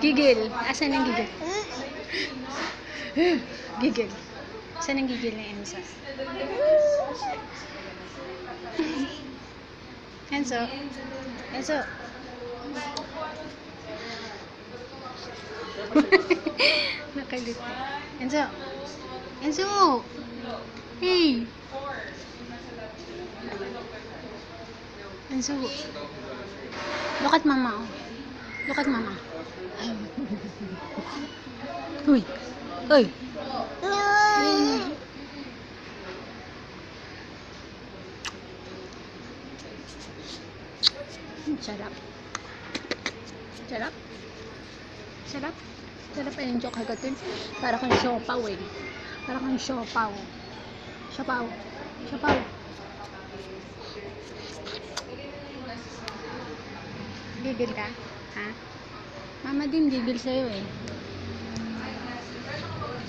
Gigil. Asan ang gigil? Gigil. Asan ang gigil ni Enzo? Enzo. Enzo. Nakalito. Enzo. Enzo. Hey. Enzo. Look at mama. Look at mama. Uy. Uy. Sarap. Sarap. Sarap. Sarap ay yung joke hagatin. Para kang siopaw eh. Para kang siopaw. Siopaw. Siopaw. Gigil ka? Ha? Mama din gigil sa'yo eh.